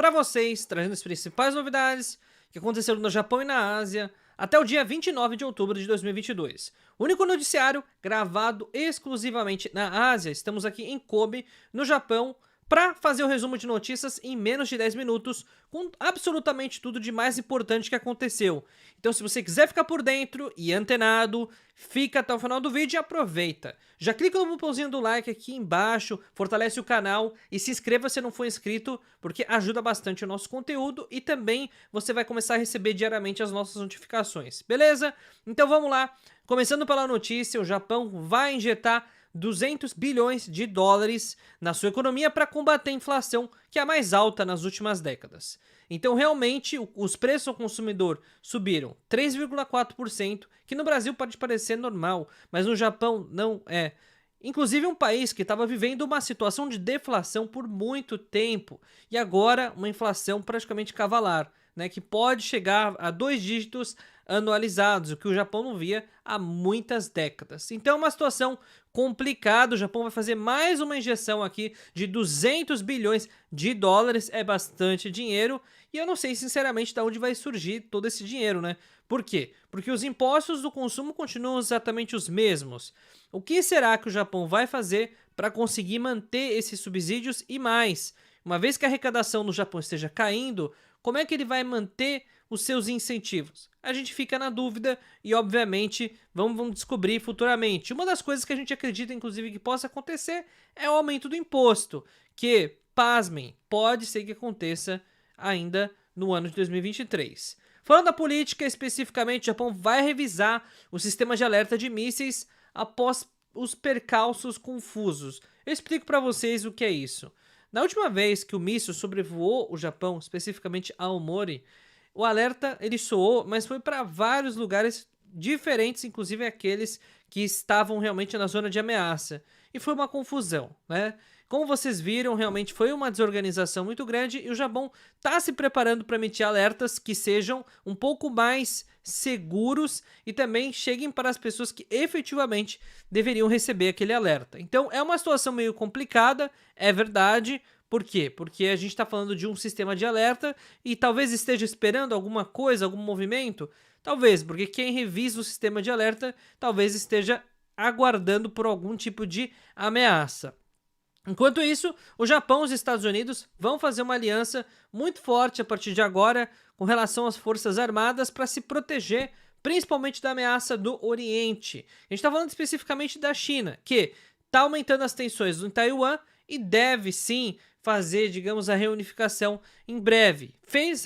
para vocês, trazendo as principais novidades que aconteceram no Japão e na Ásia até o dia 29 de outubro de 2022. O único noticiário gravado exclusivamente na Ásia. Estamos aqui em Kobe, no Japão, para fazer o resumo de notícias em menos de 10 minutos, com absolutamente tudo de mais importante que aconteceu. Então, se você quiser ficar por dentro e antenado, fica até o final do vídeo e aproveita. Já clica no botãozinho do like aqui embaixo, fortalece o canal e se inscreva se não for inscrito, porque ajuda bastante o nosso conteúdo e também você vai começar a receber diariamente as nossas notificações, beleza? Então vamos lá, começando pela notícia, o Japão vai injetar 200 bilhões de dólares na sua economia para combater a inflação, que é a mais alta nas últimas décadas. Então, realmente, os preços ao consumidor subiram 3,4%, que no Brasil pode parecer normal, mas no Japão não é. Inclusive, um país que estava vivendo uma situação de deflação por muito tempo, e agora uma inflação praticamente cavalar, né, que pode chegar a 2 dígitos anualizados, o que o Japão não via há muitas décadas. Então é uma situação complicada, o Japão vai fazer mais uma injeção aqui de 200 bilhões de dólares, é bastante dinheiro, e eu não sei sinceramente de onde vai surgir todo esse dinheiro, né? Por quê? Porque os impostos do consumo continuam exatamente os mesmos. O que será que o Japão vai fazer para conseguir manter esses subsídios e mais? Uma vez que a arrecadação no Japão esteja caindo, como é que ele vai manter os seus incentivos? A gente fica na dúvida e, obviamente, vamos descobrir futuramente. Uma das coisas que a gente acredita, inclusive, que possa acontecer é o aumento do imposto, que, pasmem, pode ser que aconteça ainda no ano de 2023. Falando da política, especificamente, o Japão vai revisar o sistema de alerta de mísseis após os percalços confusos. Eu explico para vocês o que é isso. Na última vez que o míssil sobrevoou o Japão, especificamente Aomori, o alerta ele soou, mas foi para vários lugares diferentes, inclusive aqueles que estavam realmente na zona de ameaça. E foi uma confusão, né? Como vocês viram, realmente foi uma desorganização muito grande e o Japão está se preparando para emitir alertas que sejam um pouco mais seguros e também cheguem para as pessoas que efetivamente deveriam receber aquele alerta. Então é uma situação meio complicada, é verdade. Por quê? Porque a gente está falando de um sistema de alerta e talvez esteja esperando alguma coisa, algum movimento. Talvez, porque quem revisa o sistema de alerta talvez esteja aguardando por algum tipo de ameaça. Enquanto isso, o Japão e os Estados Unidos vão fazer uma aliança muito forte a partir de agora com relação às forças armadas para se proteger, principalmente da ameaça do Oriente. A gente está falando especificamente da China, que está aumentando as tensões em Taiwan e deve sim fazer, digamos, a reunificação em breve.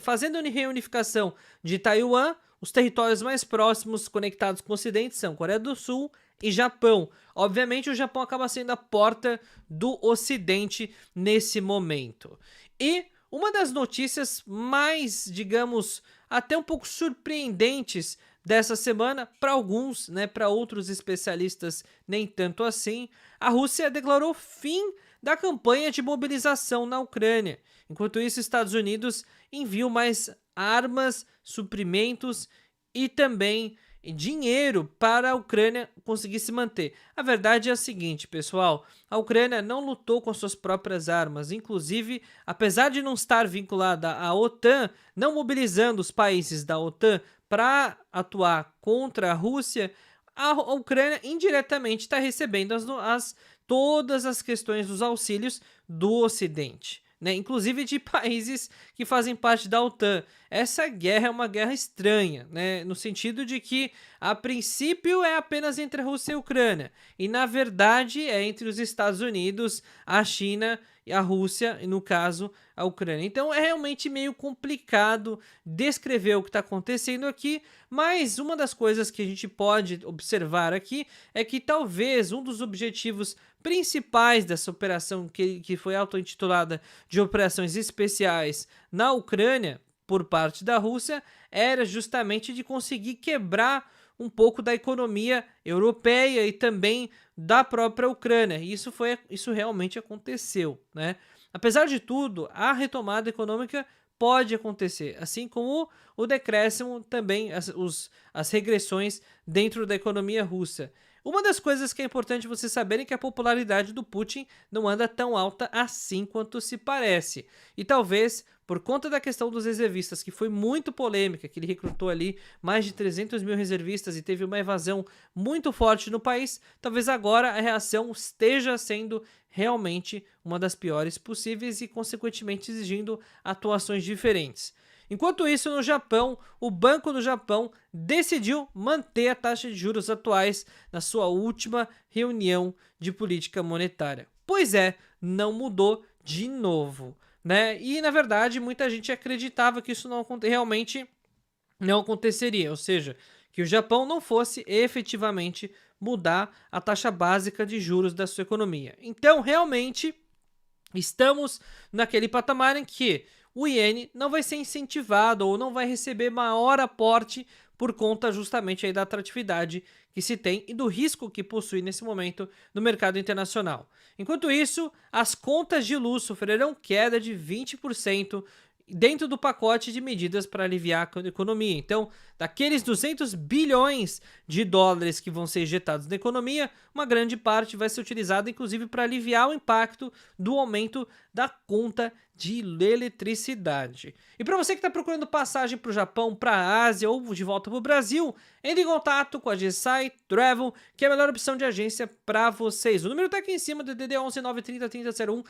Fazendo a reunificação de Taiwan, os territórios mais próximos conectados com o Ocidente são Coreia do Sul e Japão. Obviamente o Japão acaba sendo a porta do Ocidente nesse momento. E uma das notícias mais, digamos, até um pouco surpreendentes dessa semana, para alguns, né, para outros especialistas nem tanto assim, a Rússia declarou fim da campanha de mobilização na Ucrânia. Enquanto isso, os Estados Unidos enviam mais armas, suprimentos e também dinheiro para a Ucrânia conseguir se manter. A verdade é a seguinte, pessoal, a Ucrânia não lutou com suas próprias armas, inclusive, apesar de não estar vinculada à OTAN, não mobilizando os países da OTAN para atuar contra a Rússia, a Ucrânia indiretamente está recebendo todas as questões dos auxílios do Ocidente, né? Inclusive de países que fazem parte da OTAN. Essa guerra é uma guerra estranha, né? No sentido de que, a princípio, é apenas entre a Rússia e a Ucrânia, e na verdade é entre os Estados Unidos, a China e a Rússia, e no caso a Ucrânia. Então é realmente meio complicado descrever o que está acontecendo aqui, mas uma das coisas que a gente pode observar aqui é que talvez um dos objetivos principais dessa operação, que foi auto-intitulada de Operações Especiais na Ucrânia, por parte da Rússia, era justamente de conseguir quebrar um pouco da economia europeia e também da própria Ucrânia. E isso realmente aconteceu, né? Apesar de tudo, a retomada econômica pode acontecer, assim como o decréscimo também, as regressões dentro da economia russa. Uma das coisas que é importante você saber é que a popularidade do Putin não anda tão alta assim quanto se parece. E talvez, por conta da questão dos reservistas, que foi muito polêmica, que ele recrutou ali mais de 300 mil reservistas e teve uma evasão muito forte no país, talvez agora a reação esteja sendo realmente uma das piores possíveis e, consequentemente, exigindo atuações diferentes. Enquanto isso, no Japão, o Banco do Japão decidiu manter a taxa de juros atuais na sua última reunião de política monetária. Pois é, não mudou de novo, né? E, na verdade, muita gente acreditava que isso realmente não aconteceria, ou seja, que o Japão não fosse efetivamente mudar a taxa básica de juros da sua economia. Então, realmente, estamos naquele patamar em que o iene não vai ser incentivado ou não vai receber maior aporte por conta justamente aí da atratividade que se tem e do risco que possui nesse momento no mercado internacional. Enquanto isso, as contas de luz sofrerão queda de 20% dentro do pacote de medidas para aliviar a economia. Então, daqueles 200 bilhões de dólares que vão ser injetados na economia, uma grande parte vai ser utilizada inclusive para aliviar o impacto do aumento da conta de eletricidade. E para você que está procurando passagem para o Japão, para a Ásia ou de volta para o Brasil, entre em contato com a GSI Travel, que é a melhor opção de agência para vocês. O número está aqui em cima, DDD 11 930 30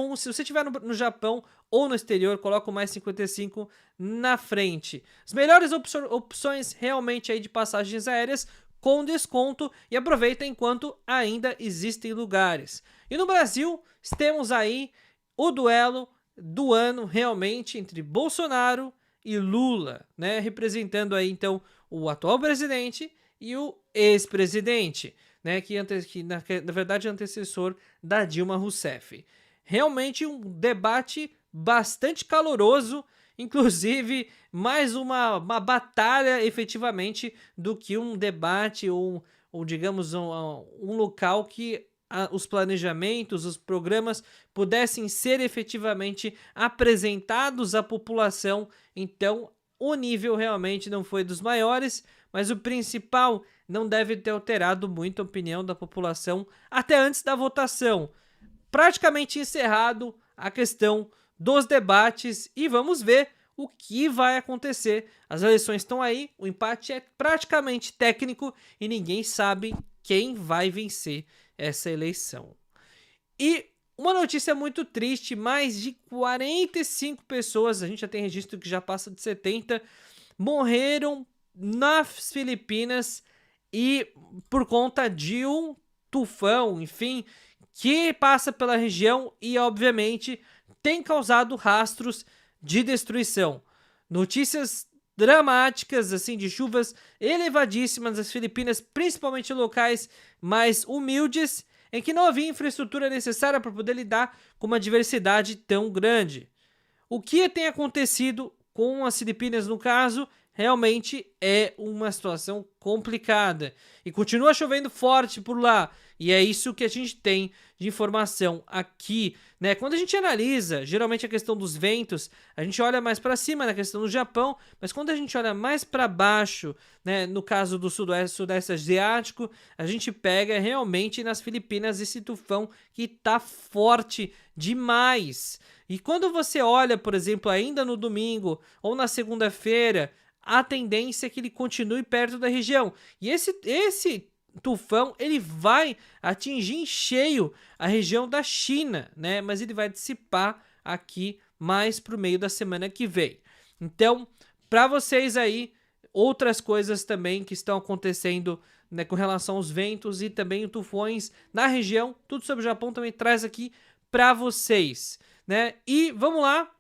01. Se você estiver no Japão ou no exterior, coloca o mais 55 na frente. As melhores opções realmente aí de passagens aéreas com desconto e aproveita enquanto ainda existem lugares. E no Brasil, temos aí o duelo do ano realmente entre Bolsonaro e Lula, né? Representando aí então o atual presidente e o ex-presidente, né? Que na verdade é antecessor da Dilma Rousseff. Realmente um debate bastante caloroso, inclusive mais uma batalha efetivamente do que um debate ou digamos um local que os planejamentos, os programas pudessem ser efetivamente apresentados à população. Então o nível realmente não foi dos maiores, mas o principal, não deve ter alterado muito a opinião da população até antes da votação. Praticamente encerrado a questão dos debates e vamos ver o que vai acontecer. As eleições estão aí, o empate é praticamente técnico e ninguém sabe quem vai vencer essa eleição. E uma notícia muito triste, mais de 45 pessoas, a gente já tem registro que já passa de 70, morreram nas Filipinas e por conta de um tufão, enfim, que passa pela região e obviamente tem causado rastros de destruição. Notícias dramáticas, assim, de chuvas elevadíssimas nas Filipinas, principalmente em locais mais humildes, em que não havia infraestrutura necessária para poder lidar com uma diversidade tão grande. O que tem acontecido com as Filipinas, no caso, realmente é uma situação complicada. E continua chovendo forte por lá. E é isso que a gente tem de informação aqui, né? Quando a gente analisa, geralmente a questão dos ventos, a gente olha mais para cima na questão do Japão, mas quando a gente olha mais para baixo, né, no caso do sudeste asiático, a gente pega realmente nas Filipinas esse tufão que tá forte demais. E quando você olha, por exemplo, ainda no domingo ou na segunda-feira, a tendência é que ele continue perto da região. E esse tufão, ele vai atingir em cheio a região da China, né? Mas ele vai dissipar aqui mais pro meio da semana que vem. Então, para vocês aí, outras coisas também que estão acontecendo, né, com relação aos ventos e também tufões na região, tudo sobre o Japão também traz aqui para vocês, né? E vamos lá,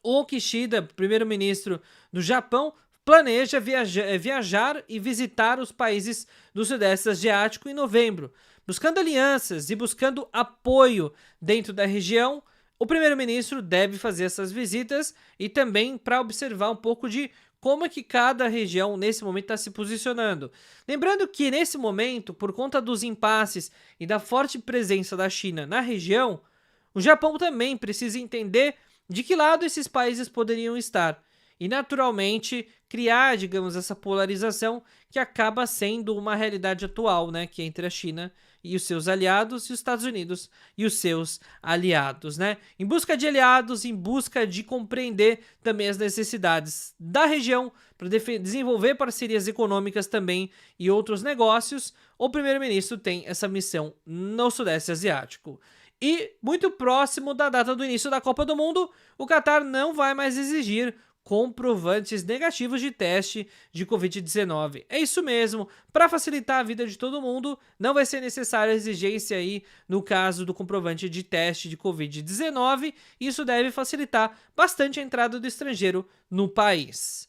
o Kishida, primeiro-ministro do Japão, planeja viajar e visitar os países do Sudeste Asiático em novembro. Buscando alianças e buscando apoio dentro da região, o primeiro-ministro deve fazer essas visitas e também para observar um pouco de como é que cada região nesse momento está se posicionando. Lembrando que nesse momento, por conta dos impasses e da forte presença da China na região, o Japão também precisa entender de que lado esses países poderiam estar. e naturalmente criar, digamos, essa polarização que acaba sendo uma realidade atual, né, que é entre a China e os seus aliados e os Estados Unidos e os seus aliados, né? Em busca de aliados, em busca de compreender também as necessidades da região para desenvolver parcerias econômicas também e outros negócios, o primeiro-ministro tem essa missão no Sudeste Asiático. E muito próximo da data do início da Copa do Mundo, o Catar não vai mais exigir comprovantes negativos de teste de Covid-19. É isso mesmo, para facilitar a vida de todo mundo, não vai ser necessária a exigência aí no caso do comprovante de teste de Covid-19, isso deve facilitar bastante a entrada do estrangeiro no país.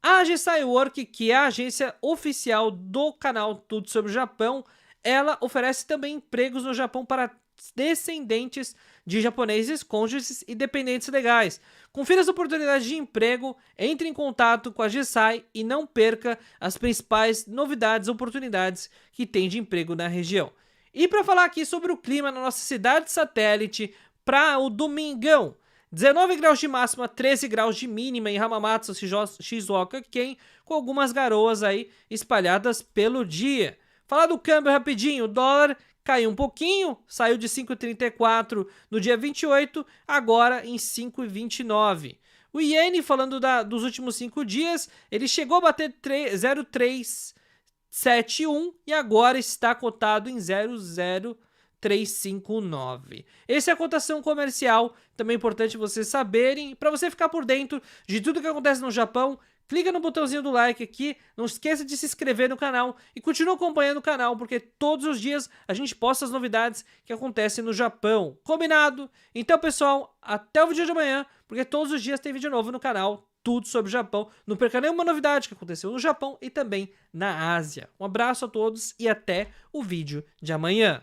A GSI Work, que é a agência oficial do canal Tudo sobre o Japão, ela oferece também empregos no Japão para descendentes de japoneses, cônjuges e dependentes legais. Confira as oportunidades de emprego, entre em contato com a GSI e não perca as principais novidades e oportunidades que tem de emprego na região. E para falar aqui sobre o clima na nossa cidade satélite para o domingão, 19 graus de máxima, 13 graus de mínima em Hamamatsu, Shizuoka, Ken, com algumas garoas aí espalhadas pelo dia. Falar do câmbio rapidinho, o dólar caiu um pouquinho, saiu de 5,34 no dia 28, agora em 5,29. O iene, falando dos últimos 5 dias, ele chegou a bater 0,371 e agora está cotado em 0,0359. Essa é a cotação comercial, também é importante vocês saberem, para você ficar por dentro de tudo que acontece no Japão. Clica no botãozinho do like aqui, não esqueça de se inscrever no canal e continue acompanhando o canal, porque todos os dias a gente posta as novidades que acontecem no Japão. Combinado? Então, pessoal, até o vídeo de amanhã, porque todos os dias tem vídeo novo no canal, tudo sobre o Japão. Não perca nenhuma novidade que aconteceu no Japão e também na Ásia. Um abraço a todos e até o vídeo de amanhã.